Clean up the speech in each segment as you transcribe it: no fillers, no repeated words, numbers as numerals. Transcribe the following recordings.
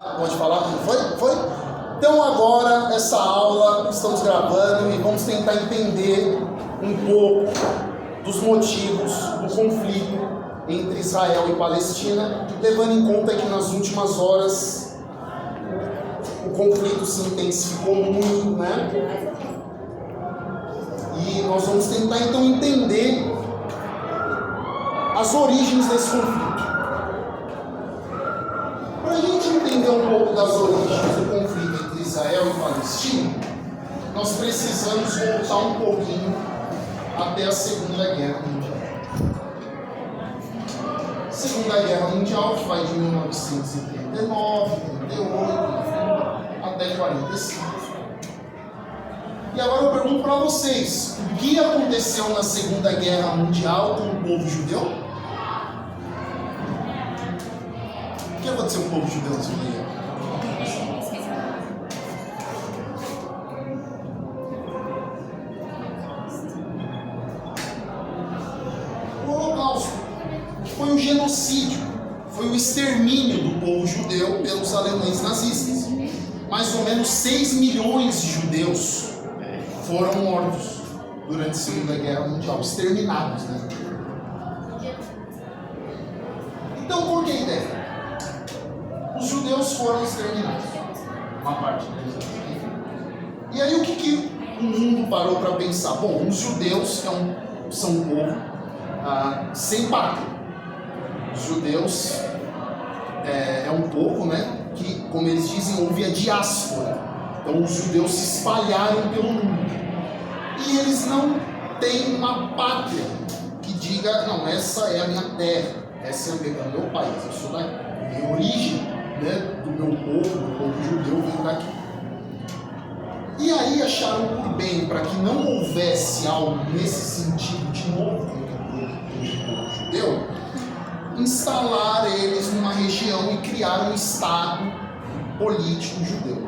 Pode falar como foi? Foi? Então agora, essa aula, estamos gravando e vamos tentar entender um pouco dos motivos do conflito entre Israel e Palestina, levando em conta que nas últimas horas o conflito se intensificou muito, né? E nós vamos tentar então entender as origens desse conflito. Para a gente entender um pouco das origens do conflito entre Israel e Palestina, nós precisamos voltar um pouquinho até a Segunda Guerra Mundial. Segunda Guerra Mundial, que vai de 1939, 38, até 45. E agora eu pergunto para vocês, o que aconteceu na Segunda Guerra Mundial com o povo judeu? O que aconteceu com o povo judeu na Segunda Guerra? O Holocausto foi o genocídio, foi o extermínio do povo judeu pelos alemães nazistas. Mais ou menos 6 milhões de judeus foram mortos durante a Segunda Guerra Mundial, exterminados, né? Então, por que a ideia? Os judeus foram exterminados, uma parte deles. E aí, o que o mundo parou para pensar? Bom, os judeus são um povo sem pátria. Os judeus é um povo, né, que, como eles dizem, houve a diáspora. Então, os judeus se espalharam pelo mundo. E eles não têm uma pátria que diga, não, essa é a minha terra, esse é o meu país, eu sou da minha origem, né, do meu povo judeu vem daqui. E aí acharam por bem, para que não houvesse algo nesse sentido de novo do povo judeu, instalar eles numa região e criar um Estado político judeu.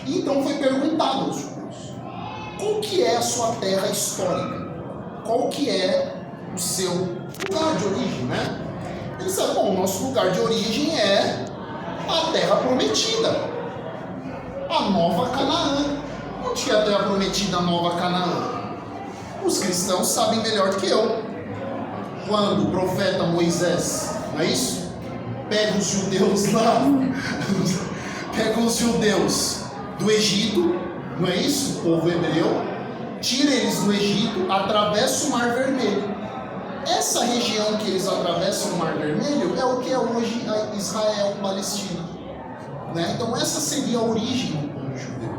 E então foi perguntado aos judeus, qual que é a sua terra histórica? Qual que é o seu lugar de origem, né? Eles disseram, bom, o nosso lugar de origem é a Terra Prometida, a Nova Canaã. Onde é a Terra Prometida, a Nova Canaã? Os cristãos sabem melhor do que eu. Quando o profeta Moisés, não é isso? Pega os judeus lá, pega os judeus do Egito, não é isso? O povo hebreu, tira eles do Egito, atravessa o Mar Vermelho. Essa região que eles atravessam o Mar Vermelho é o que é hoje a Israel, Palestina, né? Então essa seria a origem do povo judeu,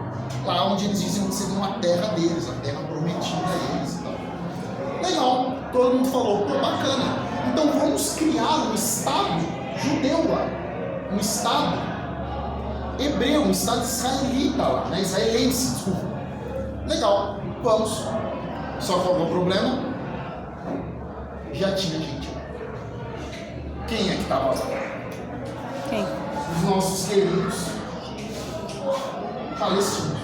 lá onde eles diziam que seria uma terra deles, a terra prometida a eles e tal. Legal, todo mundo falou, pô, bacana, então vamos criar um Estado judeu lá, um Estado hebreu, um Estado israelita lá, né? Israelense, desculpa. Legal, vamos. Só qual é o problema? Já tinha gente. Quem é que estava lá? Quem? Os nossos queridos palestinos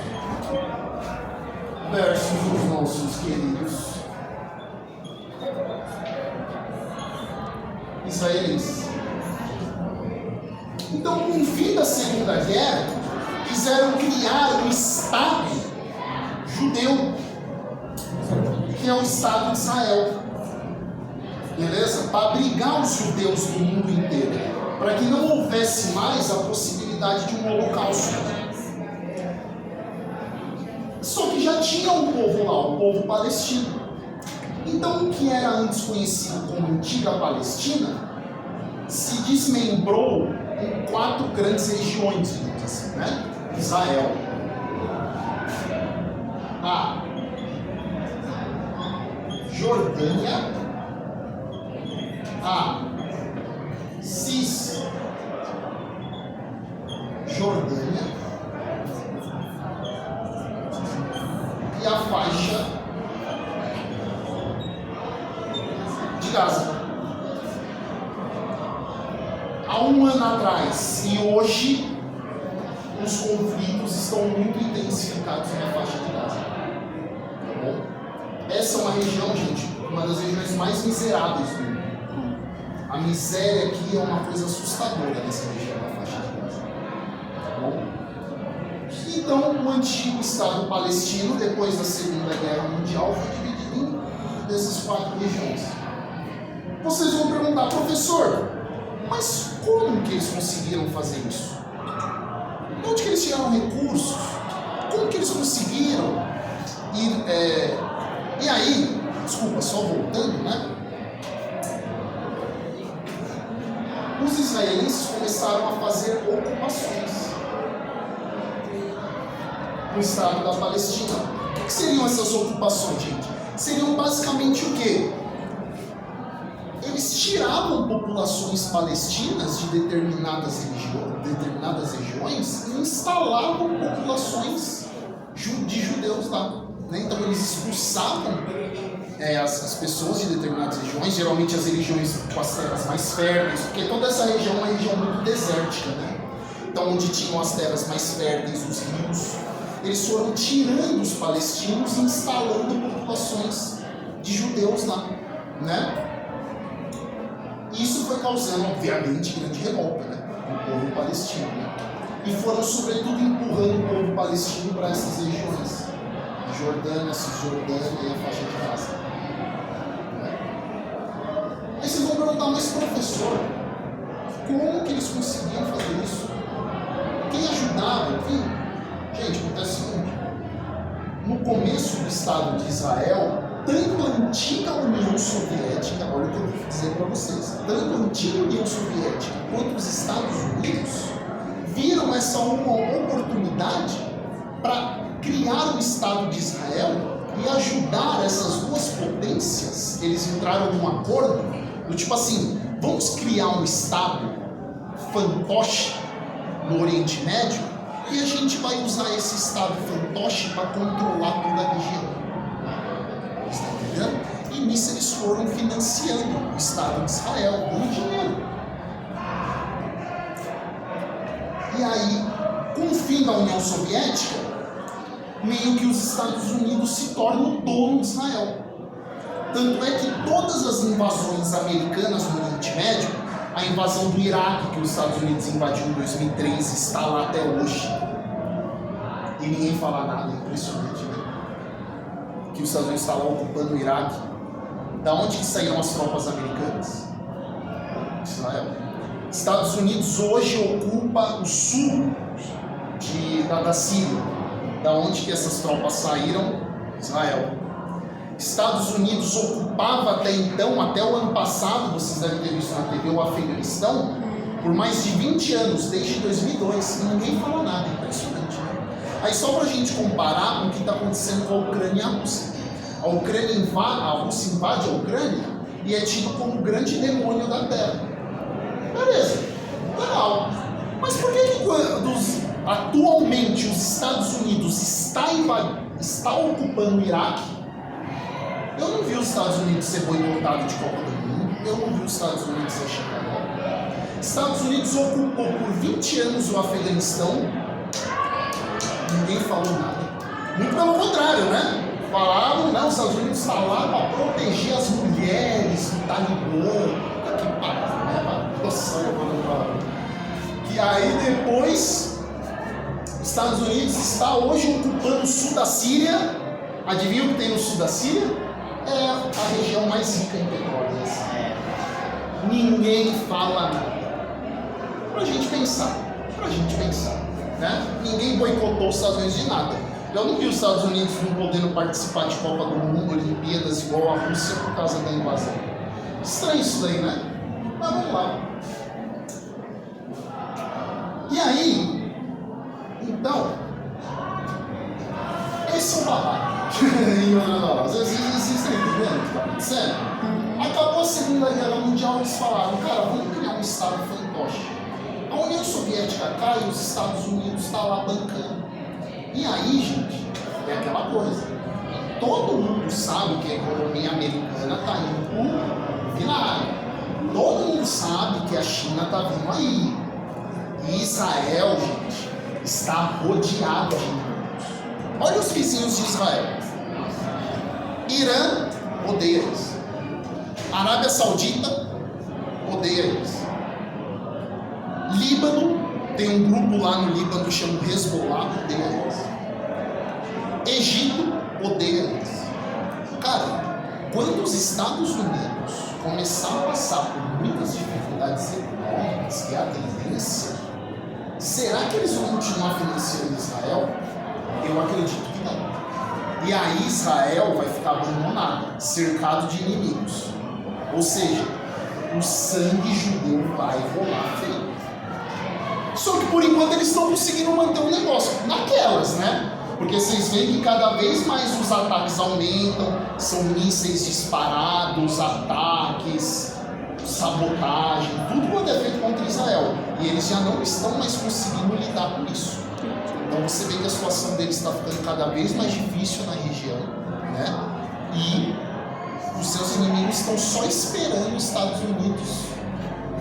versus os nossos queridos israelenses. Então, com o fim da Segunda Guerra, quiseram criar um Estado judeu, que é o Estado de Israel. Beleza? Para abrigar os judeus do mundo inteiro, para que não houvesse mais a possibilidade de um holocausto. Só que já tinha um povo lá, o povo palestino. Então, o que era antes conhecido como Antiga Palestina se desmembrou em 4 grandes regiões, digamos assim, né? Israel, a Jordânia, a Cisjordânia e a faixa de Gaza. Há um ano atrás e hoje os conflitos estão muito intensificados na faixa de Gaza. Tá bom? Essa é uma região, gente, uma das regiões mais miseráveis do mundo. A miséria aqui é uma coisa assustadora nessa região da faixa de Gaza. Tá bom? Então, o antigo Estado palestino, depois da Segunda Guerra Mundial, foi dividido em dessas 4 regiões. Vocês vão perguntar, professor, mas como que eles conseguiram fazer isso? De onde que eles tiraram recursos? Como que eles conseguiram ir... E aí, desculpa, só voltando, né? Os israelenses começaram a fazer ocupações no estado da Palestina. O que seriam essas ocupações, gente? Seriam basicamente o quê? Eles tiravam populações palestinas de determinadas regiões e instalavam populações de judeus lá. Né? Então eles expulsavam as pessoas de determinadas regiões, geralmente as regiões com as terras mais férteis, porque toda essa região é uma região muito desértica, né? Então onde tinham as terras mais férteis, os rios, eles foram tirando os palestinos e instalando populações de judeus lá, né? Isso foi causando, obviamente, grande revolta, né? No povo palestino, né? E foram, sobretudo, empurrando o povo palestino para essas regiões. Jordânia, Cisjordânia e a faixa de Gaza. Né? Aí vocês vão perguntar, mas professor, como que eles conseguiam fazer isso? Quem ajudava? Enfim, gente, acontece o seguinte. No começo do Estado de Israel, tanto a antiga União Soviética, olha o que eu vou dizer para vocês, tanto a antiga União Soviética quanto os Estados Unidos viram essa uma oportunidade para criar o Estado de Israel e ajudar essas duas potências. Eles entraram num acordo do tipo assim, vamos criar um Estado fantoche no Oriente Médio e a gente vai usar esse Estado fantoche para controlar toda a região. Está entendendo? E nisso eles foram financiando o Estado de Israel com dinheiro. E aí, com o fim da União Soviética, meio que os Estados Unidos se tornam o dono de Israel. Tanto é que todas as invasões americanas no Oriente Médio, a invasão do Iraque, que os Estados Unidos invadiu em 2013, está lá até hoje. E ninguém fala nada, impressionante, né? Que os Estados Unidos está lá ocupando o Iraque. Da onde que saíram as tropas americanas? Israel. Estados Unidos hoje ocupa o sul da Síria. Da onde que essas tropas saíram? Israel. Estados Unidos ocupava até então, até o ano passado, vocês devem ter visto na TV, o Afeganistão, por mais de 20 anos, desde 2002, e ninguém fala nada, impressionante, né? Aí só para a gente comparar com o que está acontecendo com a Ucrânia e a Rússia. A Rússia invade a Ucrânia e é tido como o grande demônio da Terra. Beleza, legal. Mas por que atualmente os Estados Unidos está ocupando o Iraque? Eu não vi os Estados Unidos ser boicotado de Copa do Mundo. Eu não vi os Estados Unidos ser chegado. Estados Unidos ocupou por 20 anos o Afeganistão. Ninguém falou nada. Muito pelo contrário, né? Falaram, né? Os Estados Unidos está lá para proteger as mulheres do Talibã. Que pariu, né? Nossa, e aí depois, os Estados Unidos está hoje ocupando o sul da Síria. Adivinha o que tem no sul da Síria? É a região mais rica em petróleo. Ninguém fala nada. Pra gente pensar. Né? Ninguém boicotou os Estados Unidos de nada. Eu não vi os Estados Unidos não podendo participar de Copa do Mundo, Olimpíadas, igual a Rússia por causa da invasão. Estranho isso daí, né? Mas vamos lá. E aí, então, esse é o babado. Vocês estão entendendo o que está acontecendo? Acabou a Segunda Guerra Mundial, eles falaram, cara, vamos criar um Estado fantoche. A União Soviética cai e os Estados Unidos estão lá bancando. E aí, gente, é aquela coisa. Todo mundo sabe que a economia americana está indo pro vinagre. Todo mundo sabe que a China está vindo aí. E Israel, gente, está rodeado de inimigos. Olha os vizinhos de Israel. Irã odeia eles. Arábia Saudita odeia eles. Líbano, tem um grupo lá no Líbano que chama Hezbollah, odeia eles. Egito, odeia eles. Cara, quando os Estados Unidos começar a passar por muitas dificuldades econômicas, que é a tendência, será que eles vão continuar financiando Israel? Eu acredito que não. E aí Israel vai ficar abandonado, cercado de inimigos. Ou seja, o sangue judeu vai rolar feio. Só que por enquanto eles estão conseguindo manter o negócio naquelas, né? Porque vocês veem que cada vez mais os ataques aumentam, são mísseis disparados, ataques, sabotagem, tudo quanto é feito contra Israel. E eles já não estão mais conseguindo lidar com isso. Então você vê que a situação deles está ficando cada vez mais difícil na região, né? E os seus inimigos estão só esperando os Estados Unidos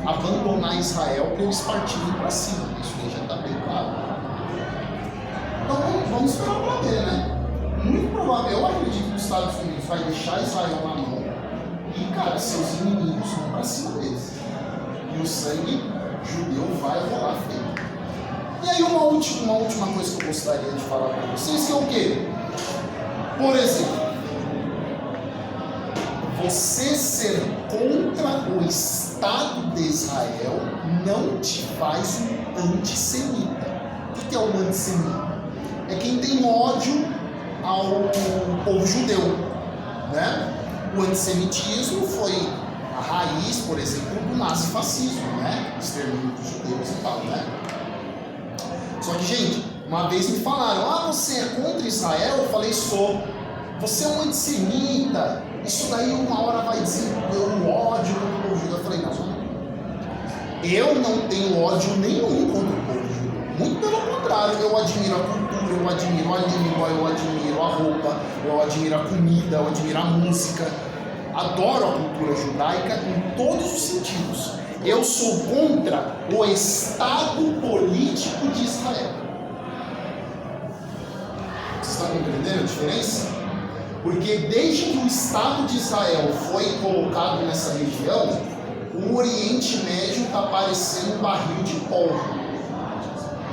abandonar Israel para eles partirem para cima. Isso aí já está bem claro. Então vamos esperar para ver, né? Muito provável, eu acredito que os Estados Unidos vai deixar Israel na mão e, cara, seus inimigos vão para cima deles. E o sangue judeu vai rolar feio. E aí uma última coisa que eu gostaria de falar para vocês, que é o quê? Por exemplo, você ser contra o Estado de Israel não te faz um antissemita. O que é um antissemita? É quem tem ódio ao povo judeu, né? O antissemitismo foi a raiz, por exemplo, do nazifascismo, né? Extermínio dos judeus e tal, né? Só que, gente, uma vez me falaram, você é contra Israel? Eu falei, sou. Você é um antissemita, isso daí uma hora vai dizer o ódio contra o povo judeu. Eu falei, não. Eu não tenho ódio nenhum contra o povo judeu. Muito pelo contrário, eu admiro a cultura, eu admiro a língua, eu admiro a roupa, eu admiro a comida, eu admiro a música. Adoro a cultura judaica em todos os sentidos. Eu sou contra o Estado político de Israel. Vocês estão compreendendo a diferença? Porque desde que o Estado de Israel foi colocado nessa região, o Oriente Médio está parecendo um barril de pólvora.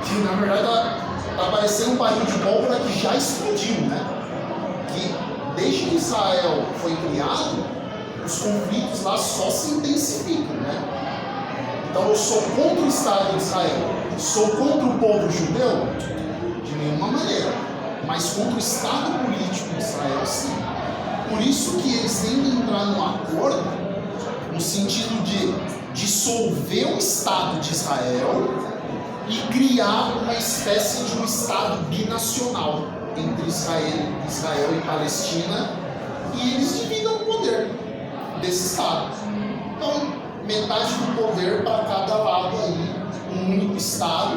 Que na verdade está parecendo um barril de pólvora que já explodiu, né? Que desde que Israel foi criado, os conflitos lá só se intensificam, né? Então eu sou contra o Estado de Israel, sou contra o povo judeu? De nenhuma maneira, mas contra o Estado político de Israel, sim. Por isso que eles têm que entrar num acordo no sentido de dissolver o Estado de Israel e criar uma espécie de um Estado binacional entre Israel e Palestina, e eles dividam o poder desse Estado. Então, metade do poder para cada lado aí, um único Estado,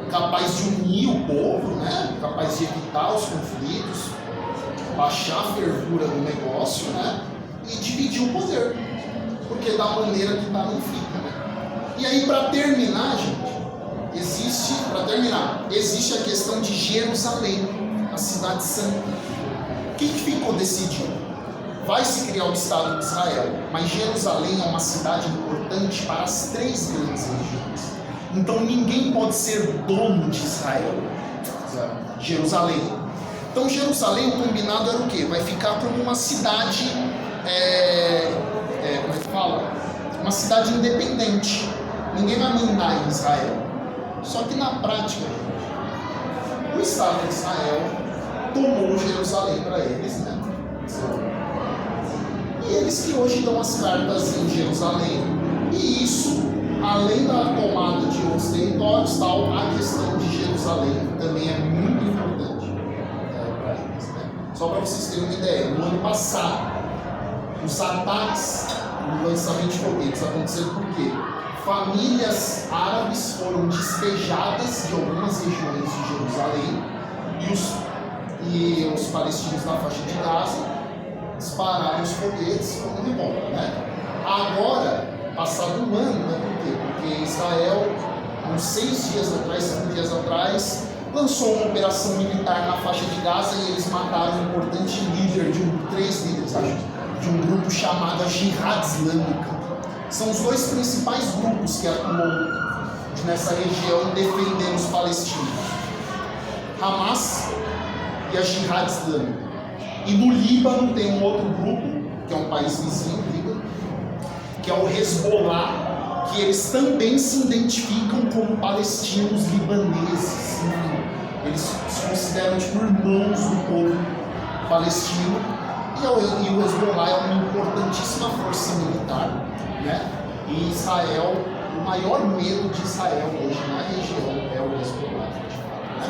capaz de unir o povo, né? Capaz de evitar os conflitos, baixar a fervura do negócio, né? E dividir o poder, porque da maneira que está não fica, né? E aí, para terminar, gente, existe a questão de Jerusalém, a cidade santa. O que ficou decidido? Vai se criar o Estado de Israel, mas Jerusalém é uma cidade importante para as 3 grandes regiões. Então ninguém pode ser dono de Israel. Jerusalém. Então Jerusalém, o combinado era o quê? Vai ficar como uma cidade, como é que fala? Uma cidade independente. Ninguém vai mandar em Israel. Só que na prática, o Estado de Israel tomou Jerusalém para eles, né? E eles que hoje dão as cartas em Jerusalém. E isso, além da tomada de outros territórios, tal, a questão de Jerusalém também é muito importante para eles, né? Só para vocês terem uma ideia, no ano passado, os ataques, o lançamento de foguetes aconteceram por quê? Famílias árabes foram despejadas de algumas regiões de Jerusalém e os palestinos na faixa de Gaza dispararam os foguetes como de volta, né? Agora, passado um ano, né? Por quê? Porque Israel, uns 5 dias atrás, lançou uma operação militar na faixa de Gaza e eles mataram um importante líder 3 líderes, acho, de um grupo chamado Jihad Islâmica. São os dois principais grupos que atuam nessa região defendendo os palestinos: Hamas e a Jihad Islâmica. E no Líbano tem um outro grupo, que é um país vizinho, Líbano, que é o Hezbollah, que eles também se identificam como palestinos libaneses. Eles se consideram tipo irmãos do povo palestino. E o Hezbollah é uma importantíssima força militar, né? E Israel, o maior medo de Israel hoje na região é o Hezbollah, né?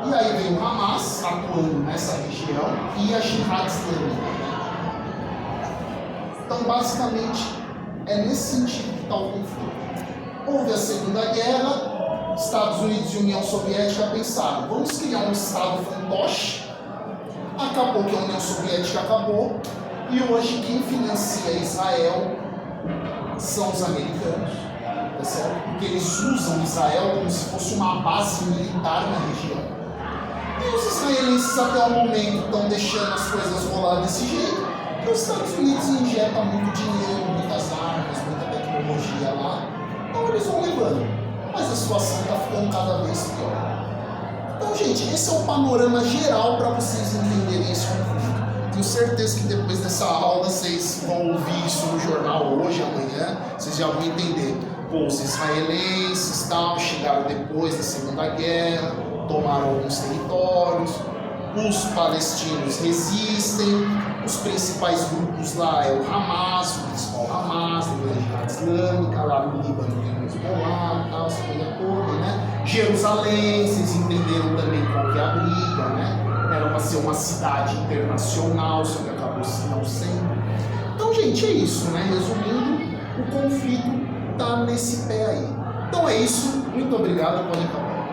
E aí vem o Hamas atuando nessa região e a Jihad Islâmica. Então, basicamente, é nesse sentido que está o conflito. Houve a Segunda Guerra, Estados Unidos e União Soviética pensaram: vamos criar um Estado fantoche. Acabou que a União Soviética acabou, e hoje quem financia Israel são os americanos, tá certo? Porque eles usam Israel como se fosse uma base militar na região. E os israelenses até o momento estão deixando as coisas rolar desse jeito, e os Estados Unidos injetam muito dinheiro, muitas armas, muita tecnologia lá, então eles vão levando. Mas a situação está ficando cada vez pior. Então, gente, esse é o panorama geral para vocês entenderem esse conflito. Tenho certeza que depois dessa aula vocês vão ouvir isso no jornal hoje, amanhã, vocês já vão entender. Pô, os israelenses tal, chegaram depois da Segunda Guerra, tomaram alguns territórios, os palestinos resistem, os principais grupos lá é o Hamas, o principal Hamas, a Jihad Islâmica, lá no Líbano tem o Hezbollah, tal, essa coisa toda, né? Jerusalém, vocês entenderam também qual que é a briga, né? Era para ser uma cidade internacional, só que acabou não sendo. Então, gente, é isso, né? Resumindo, o conflito tá nesse pé aí. Então é isso, muito obrigado, pode acabar.